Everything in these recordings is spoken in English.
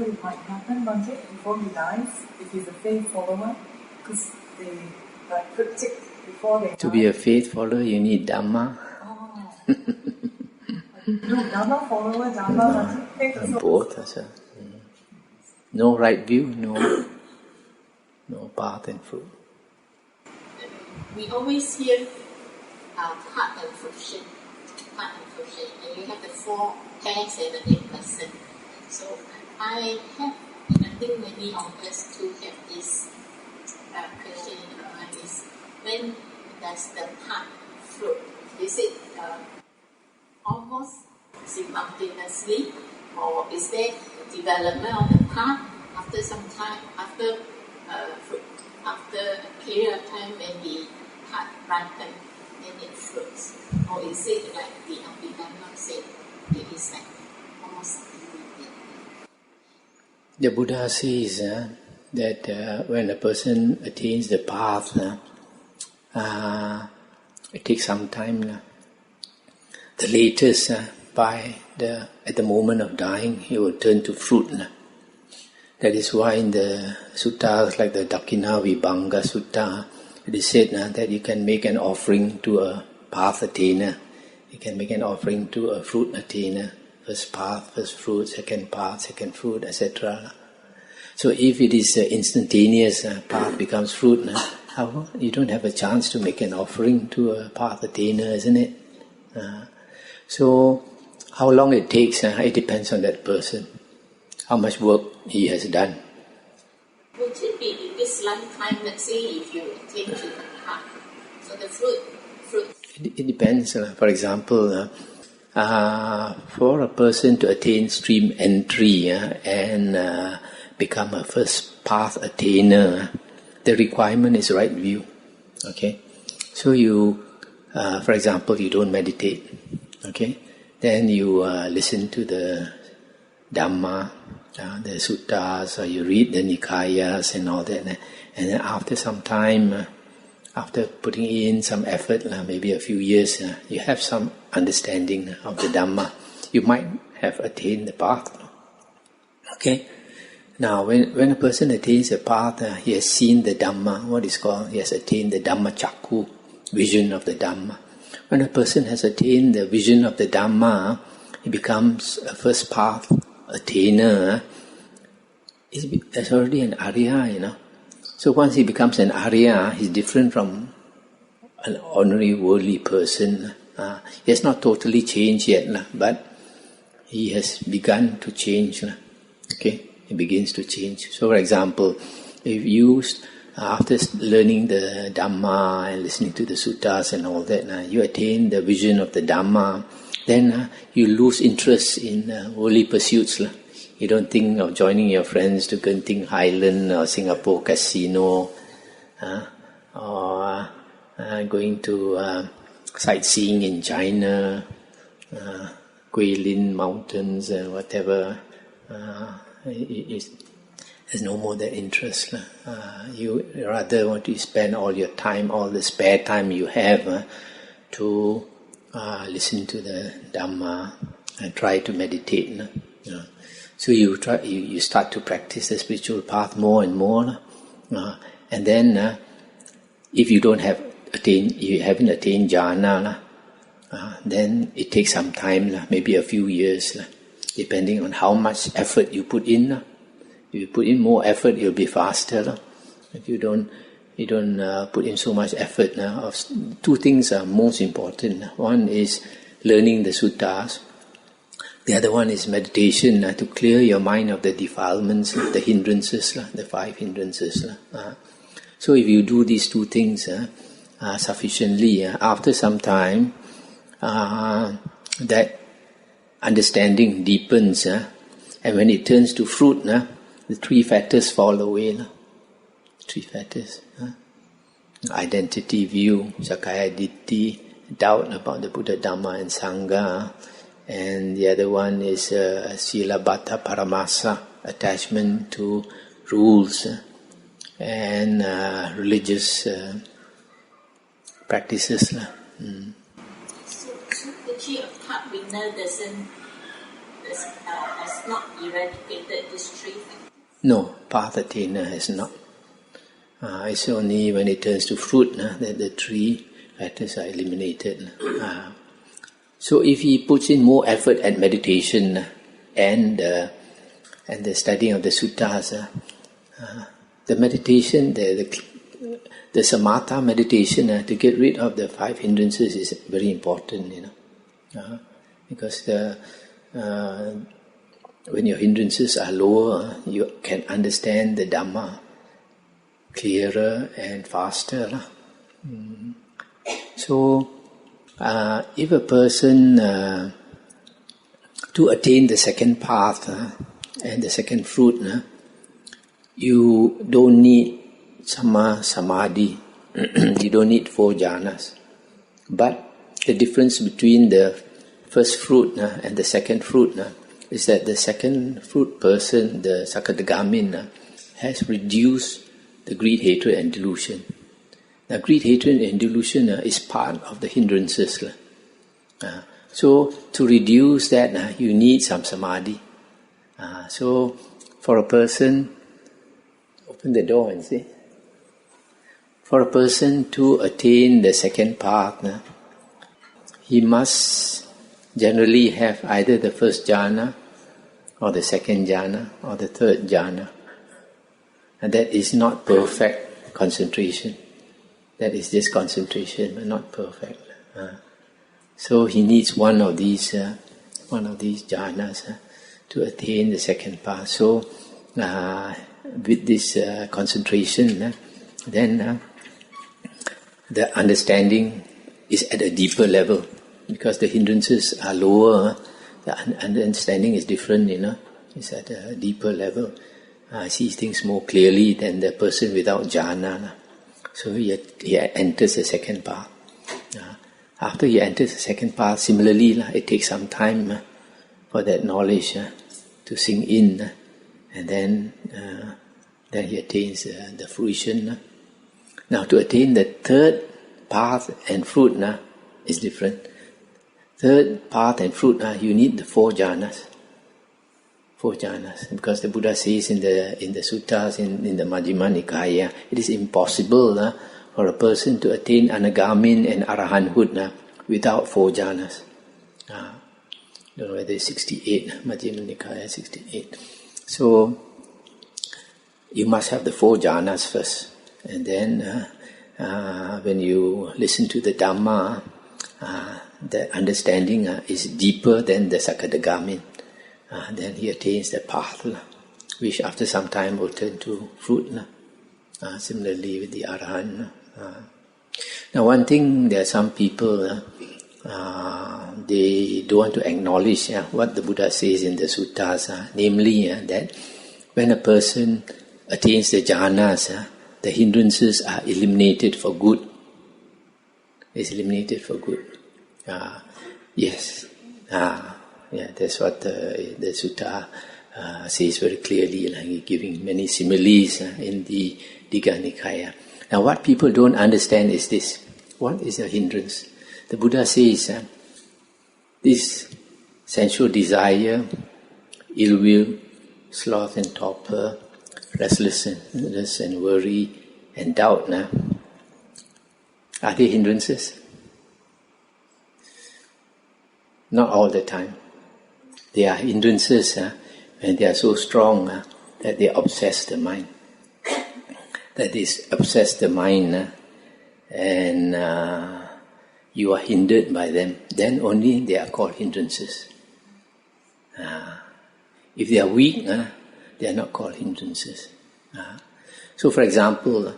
it might happen one day before he dies, if he's a faith follower, because they predict before they die. To be a faith follower, you need Dhamma. No, Dhamma follower, Dhamma, faith also. Both also. No right view, no path and fruit. We always hear path and fruition, and you have the 4 pairs and the 8 person. So I have, and I think many of us too have this question in our mind is, when does the path fruit? Is it almost simultaneously, or is there development of the path after some time, after a period of time when the path ripens, then it fruits? Or is it like the Abhidhamma said, it is like almost immediate? The Buddha says that when a person attains the path, it takes some time. The latest, at the moment of dying, he will turn to fruit. That is why in the suttas like the Dakkhina Vibhanga Sutta, it is said that you can make an offering to a path attainer. You can make an offering to a fruit attainer. First path, first fruit, second path, second fruit, etc. So if it is instantaneous, path becomes fruit, you don't have a chance to make an offering to a path attainer, isn't it? So how long it takes, it depends on that person. How much work he has done. Would it be in this lifetime, let's say, if you attain to the path? So the fruit. It depends. For example, for a person to attain stream entry and become a first path attainer, the requirement is right view. Okay, so you, for example, you don't meditate. Okay, then you listen to the Dhamma, the suttas, or you read the Nikayas and all that, and then after some time, after putting in some effort, maybe a few years, you have some understanding of the Dhamma. You might have attained the path. Okay. Now, when a person attains the path, he has seen the Dhamma. What is called? He has attained the Dhamma Chakku, vision of the Dhamma. When a person has attained the vision of the Dhamma, he becomes a first path attainer. He's already an Arya, So once he becomes an Arya, he's different from an ordinary worldly person. He has not totally changed yet, but he has begun to change. Okay, he begins to change. So, for example, if you, after learning the Dhamma and listening to the suttas and all that, you attain the vision of the Dhamma, then you lose interest in worldly pursuits. You don't think of joining your friends to Genting Highland or Singapore Casino, or going to sightseeing in China, Guilin Mountains and whatever. There's no more that interest. You rather want to spend all your time, all the spare time you have, to listen to the Dhamma and try to meditate. So you start to practice the spiritual path more and more, and then if you haven't attained jhana, then it takes some time, maybe a few years, depending on how much effort you put in. If you put in more effort, it'll be faster. If you don't put in so much effort. Two things are most important. One is learning the suttas. The other one is meditation, to clear your mind of the defilements, the hindrances, the 5 hindrances. So if you do these two things sufficiently, after some time, that understanding deepens, and when it turns to fruit, the 3 factors fall away. 3 factors. Identity view, Sakaya Ditti, doubt about the Buddha, Dhamma and Sangha. And the other one is Silabhata Paramasa, attachment to rules and religious practices. So the key of path winner doesn't has not eradicated these three factors? No, path attainer has not. It's only when it turns to fruit that the three factors are eliminated. So if he puts in more effort at meditation and the studying of the suttas, the meditation, the samatha meditation to get rid of the 5 hindrances is very important, because when your hindrances are lower, you can understand the Dhamma clearer and faster. So, if a person to attain the second path and the second fruit, you don't need samadhi, you don't need 4 jhanas. But the difference between the first fruit and the second fruit is that the second fruit person, the sakadagamin, has reduced the greed, hatred and delusion. Now greed, hatred and delusion is part of the hindrances. So to reduce that, you need some samadhi. So for a person, open the door and see. For a person to attain the second path, he must generally have either the first jhana, or the second jhana, or the third jhana. And that is not perfect concentration. That is just concentration, but not perfect. So he needs one of these jhanas to attain the second path. So with this concentration, then the understanding is at a deeper level, because the hindrances are lower. The understanding is different, It's at a deeper level. Sees things more clearly than the person without jhana. So he enters the second path. After he enters the second path, similarly, it takes some time for that knowledge to sink in, and then he attains the fruition. Now, to attain the third path and fruit is different. Third path and fruit, you need the 4 jhanas. 4 jhanas, because the Buddha says in the suttas, in the Majjhima Nikaya, it is impossible for a person to attain anagamin and arahanthood without 4 jhanas. I don't know whether it's 68, Majjhima Nikaya 68. So you must have the 4 jhanas first, and then when you listen to the Dhamma, the understanding is deeper than the sakadagamin. Then he attains the path, which after some time will turn to fruit. Similarly with the arahant. Now one thing, there are some people, they don't want to acknowledge what the Buddha says in the suttas, namely that when a person attains the jhanas, the hindrances are eliminated for good. It's eliminated for good. Yes. That's what the sutta says very clearly, giving many similes in the Digha Nikaya. Now what people don't understand is this. What is a hindrance? The Buddha says, this sensual desire, ill will, sloth and torpor, restlessness and worry and doubt, are they hindrances? Not all the time. They are hindrances when they are so strong that they obsess the mind. That is, obsess the mind and you are hindered by them. Then only they are called hindrances. If they are weak, they are not called hindrances. So for example,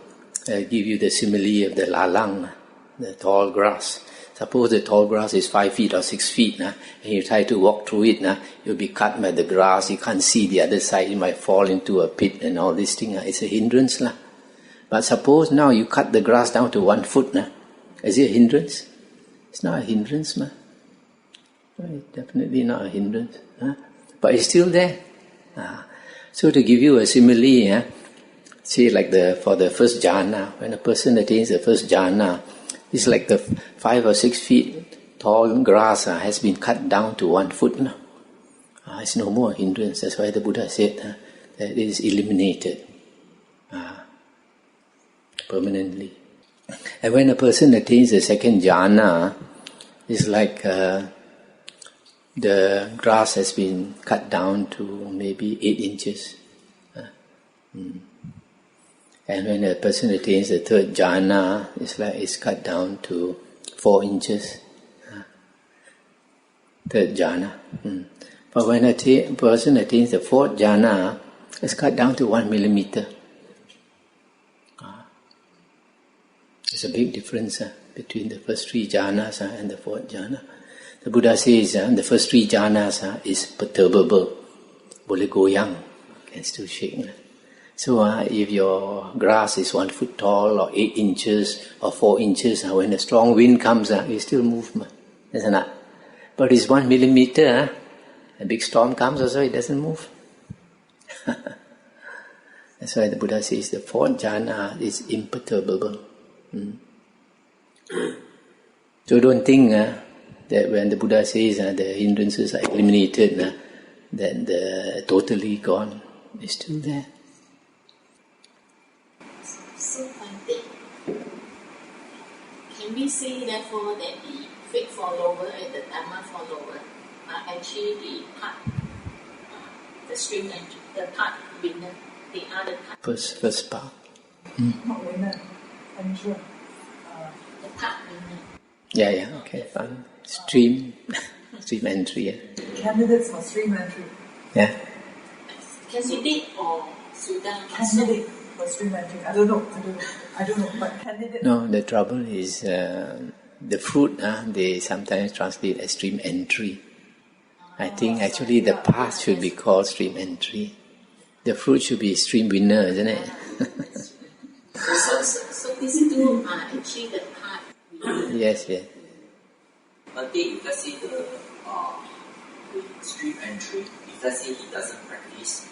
I give you the simile of the lalang, the tall grass. Suppose the tall grass is 5 feet or 6 feet, and you try to walk through it, you'll be cut by the grass, you can't see the other side, you might fall into a pit and all this thing. It's a hindrance. But suppose now you cut the grass down to 1 foot, is it a hindrance? It's not a hindrance. It's definitely not a hindrance. But it's still there. So to give you a simile, say like for the first jhana, when a person attains the first jhana, it's like the 5 or 6 feet tall grass has been cut down to 1 foot. It's no more hindrance. That's why the Buddha said that it is eliminated permanently. And when a person attains the second jhana, it's like the grass has been cut down to maybe 8 inches. And when a person attains the third jhana, it's like it's cut down to 4 inches. Third jhana. But when a person attains the fourth jhana, it's cut down to 1 millimeter. There's a big difference between the first 3 jhanas and the fourth jhana. The Buddha says the first 3 jhanas is perturbable, boleh goyang, can still shake. So if your grass is 1 foot tall or 8 inches or 4 inches, when a strong wind comes, you still move, isn't it? But it's 1 millimeter, a big storm comes also, it doesn't move. That's why the Buddha says the fourth jhana is imperturbable. So don't think that when the Buddha says the hindrances are eliminated, that they're totally gone. They're still there. So one thing. Can we say therefore that the fake follower and the Dhamma follower are actually the part, the stream and the part winner? They are the part. First part. Not winner. I'm sure. The part winner. Yeah, okay, fine. Stream entry. Yeah. Candidates for stream entry. Yeah. Candidate or Sudan? Candidate for stream entry. I don't know. But candidate. No, the trouble is the fruit. They sometimes translate as stream entry. I think actually the path should be called stream entry. The fruit should be stream winner, isn't it? So these two are actually the part winner. Yes. But if let's say the stream entry, if let's say he doesn't practice,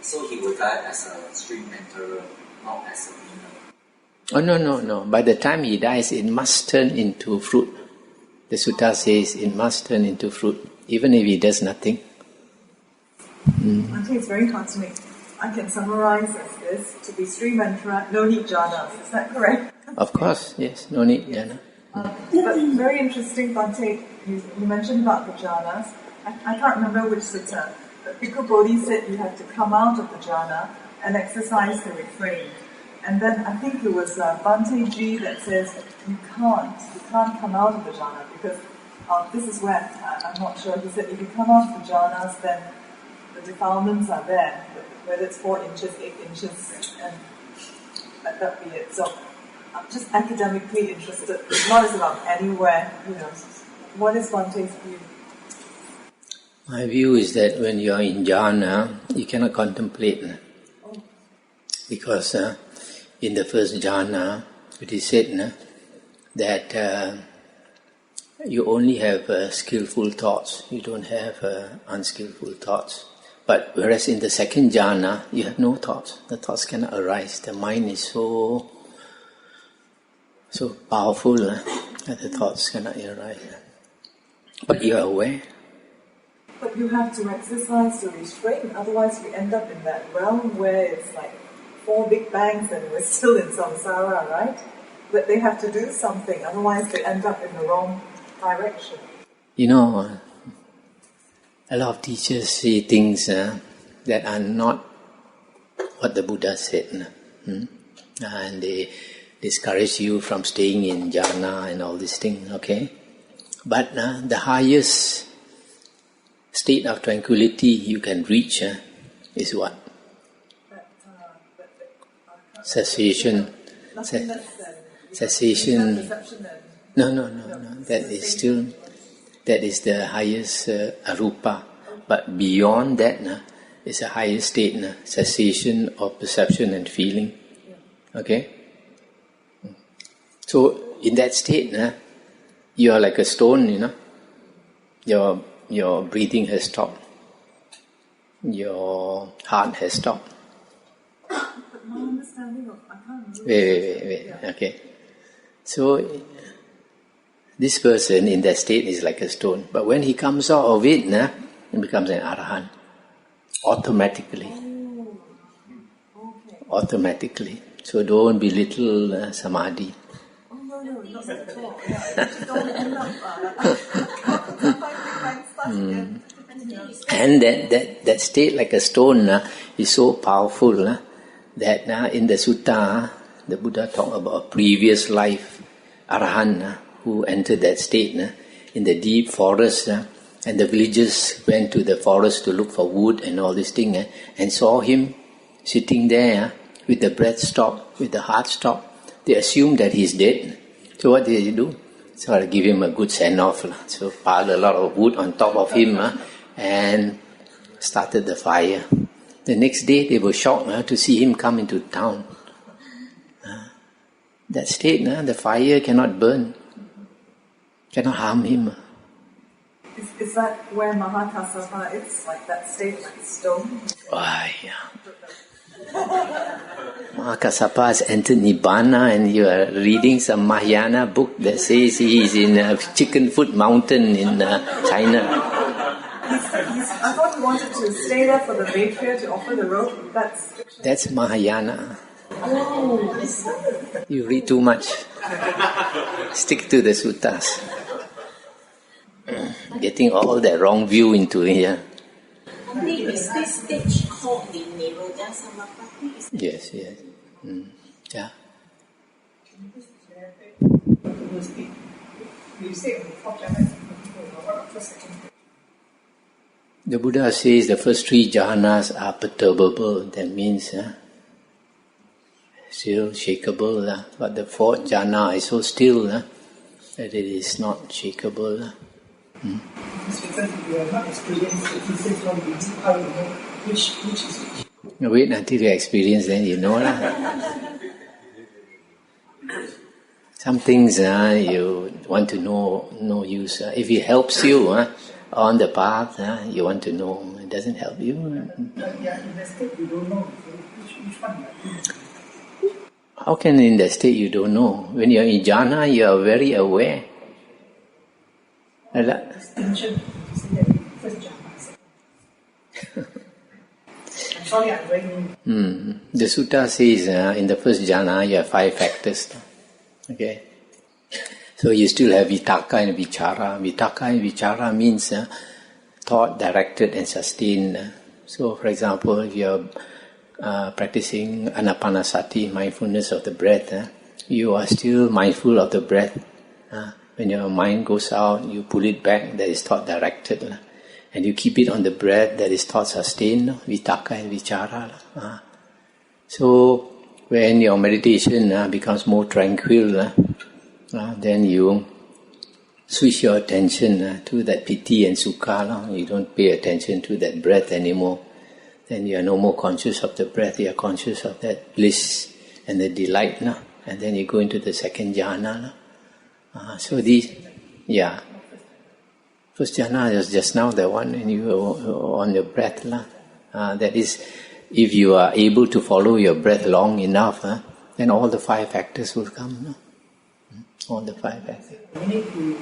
so he will die as a stream enterer, not as a winner. Oh no. By the time he dies, it must turn into fruit. The sutta says it must turn into fruit, even if he does nothing. I think it's very hard to make. I can summarize as this: to be stream enterer, no need jhanas. Is that correct? Of course, yes, no need jhana. But very interesting, Bhante, you mentioned about the jhanas. I can't remember which sutta, but Bhikkhu Bodhi said you have to come out of the jhana and exercise the refrain. And then I think it was Bhante Ji that says you can't come out of the jhana because this is where, I'm not sure, he said if you come out of the jhanas then the defilements are there, whether it's 4 inches, 8 inches, and let that be it. So I'm just academically interested, not as about anywhere, what is Bhante's view? My view is that when you are in jhana, you cannot contemplate. Because in the first jhana, it is said that you only have skillful thoughts, you don't have unskillful thoughts. But whereas in the second jhana, you have no thoughts. The thoughts cannot arise. The mind is so powerful that the thoughts cannot arise. But you are aware. But you have to exercise the restraint, otherwise we end up in that realm where it's like 4 big bangs and we're still in samsara, right? But they have to do something, otherwise they end up in the wrong direction. A lot of teachers say things that are not what the Buddha said. And they discourage you from staying in jhana and all these things, okay? But the highest state of tranquility you can reach is what? Cessation. Cessation. No. That is the highest arupa. But beyond that, is a higher state, cessation of perception and feeling. Okay? So, in that state, you are like a stone, Your breathing has stopped. Your heart has stopped. But my understanding of... I can't remember. Wait. Okay. So, this person in that state is like a stone. But when he comes out of it, and becomes an arahant automatically. Okay. Automatically. So don't belittle samadhi. Oh, no, not at all. Yeah, I just don't end up finding stuff again. And that state like a stone is so powerful that in the sutta, the Buddha talked about a previous life arahant who entered that state in the deep forest, and the villagers went to the forest to look for wood and all this thing, and saw him sitting there with the breath stopped, with the heart stopped. They assumed that he's dead. So what did they do? So I give him a good send-off. So piled a lot of wood on top of him and started the fire. The next day they were shocked to see him come into town. That state, the fire cannot burn, cannot harm him. Is that where Mahakassapa is, like that state, like stone? Mahakassapa has entered Nibbana, and you are reading some Mahayana book that says he is in a chicken foot mountain in China. I thought he wanted to stay there for the Vaidya to offer the robe. That's Mahayana. Oh, You read too much. Stick to the suttas. Getting all that wrong view into here. Is this stage called the Nirodha Samapatti? Yes. Yeah. The Buddha says the first three jhanas are perturbable. That means still shakeable. But the fourth jhana is so still that it is not shakeable. Wait until you experience, then you know. Some things you want to know, no use. If it helps you on the path, you want to know. It doesn't help you. In the state you don't know which one. How can in that state you don't know? When you're in jhana, you are very aware. Distinction. First jhana. I'm sorry, I'm very... The sutta says in the first jhana you have 5 factors. Okay? So you still have vitaka and vichara. Vitaka and vichara means thought directed and sustained. So for example, if you're practicing anapanasati, mindfulness of the breath, you are still mindful of the breath. When your mind goes out, you pull it back, that is thought directed. And you keep it on the breath, that is thought sustained, vitaka and vichara. So when your meditation becomes more tranquil, then you switch your attention to that piti and sukha. You don't pay attention to that breath anymore. Then you are no more conscious of the breath, you are conscious of that bliss and the delight. And then you go into the second jhana. So these, first jhana is just now the one, and you are on your breath. That is, if you are able to follow your breath long enough, then all the 5 factors will come. All the 5 factors. We need to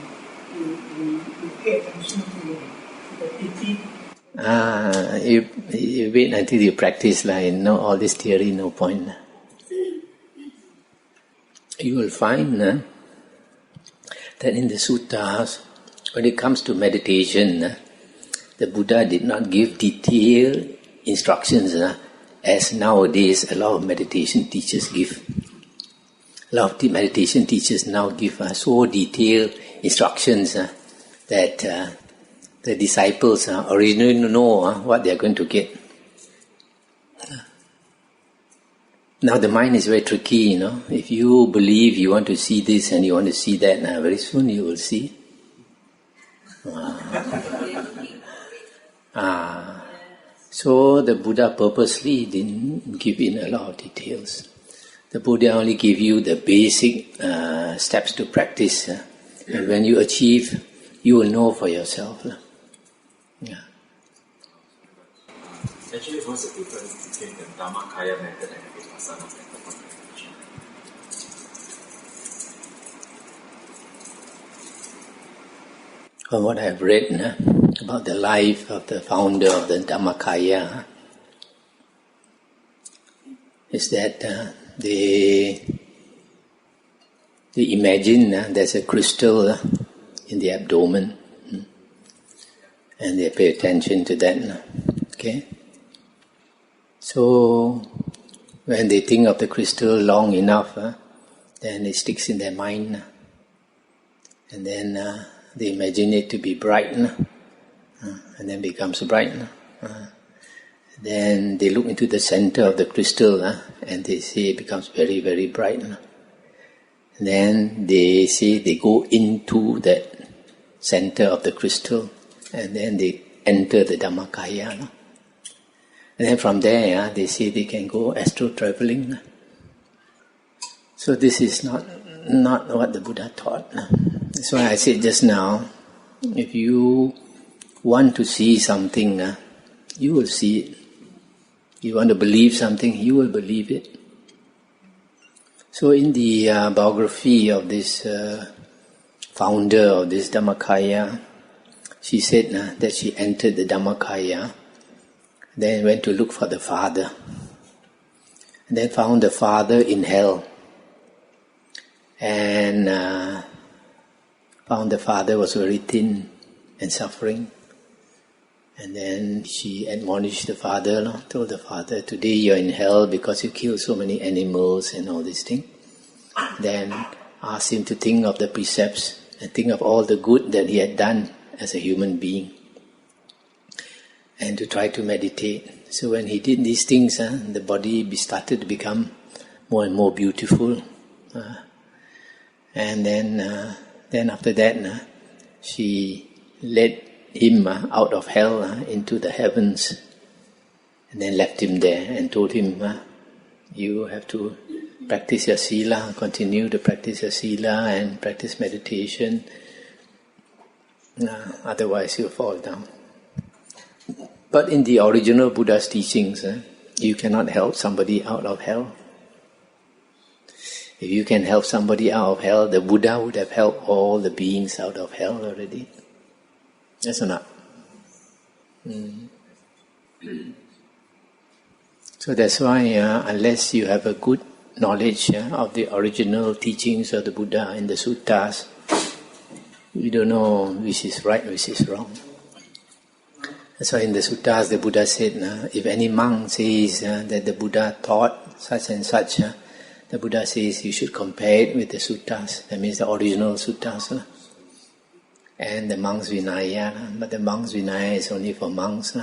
pay attention to the piti. You wait until you practice, all this theory, no point. You will find that in the suttas, when it comes to meditation, the Buddha did not give detailed instructions as nowadays a lot of meditation teachers give. A lot of the meditation teachers now give so detailed instructions that the disciples originally know what they are going to get. Now the mind is very tricky, If you believe you want to see this and you want to see that, very soon you will see. So the Buddha purposely didn't give in a lot of details. The Buddha only gave you the basic steps to practice. And when you achieve, you will know for yourself. Actually, what's the difference between the Dhammakaya method and the Vipassana method of meditation? from what I've read about the life of the founder of the Dhammakaya, is that they imagine there's a crystal in the abdomen, and they pay attention to that. Okay? So, when they think of the crystal long enough, then it sticks in their mind. And then they imagine it to be bright, and then becomes bright. Then they look into the center of the crystal, and they see it becomes very, very bright. Then they see they go into that center of the crystal, and then they enter the Dhammakaya. And then from there, they see they can go astral traveling. So this is not what the Buddha taught. That's why I said just now, if you want to see something, you will see it. You want to believe something, you will believe it. So in the biography of this founder of this Dhammakaya, she said that she entered the Dhammakaya, then went to look for the father, and then found the father in hell, and found the father was very thin and suffering. And then she admonished the father, told the father, today you're in hell because you killed so many animals and all these things. Then asked him to think of the precepts and think of all the good that he had done as a human being, and to try to meditate. So when he did these things, the body started to become more and more beautiful. And then after that, she led him out of hell into the heavens, and then left him there and told him, you have to practice your sila, continue to practice your sila and practice meditation, otherwise you'll fall down. But in the original Buddha's teachings, you cannot help somebody out of hell. If you can help somebody out of hell, the Buddha would have helped all the beings out of hell already. Yes or not? So that's why unless you have a good knowledge of the original teachings of the Buddha in the suttas, you don't know which is right, which is wrong. That's why in the suttas the Buddha said, if any monk says that the Buddha taught such and such, the Buddha says you should compare it with the suttas. That means the original suttas. And the monks' Vinaya, but the monks' Vinaya is only for monks.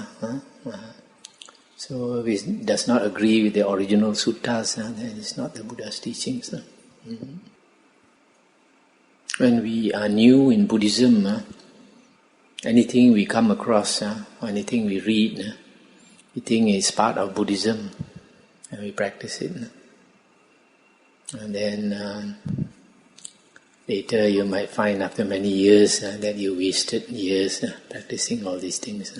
So if it does not agree with the original suttas, then it's not the Buddha's teachings. When we are new in Buddhism, anything we come across, or anything we read, we think it's part of Buddhism, and we practice it. And then later you might find after many years that you wasted years practicing all these things.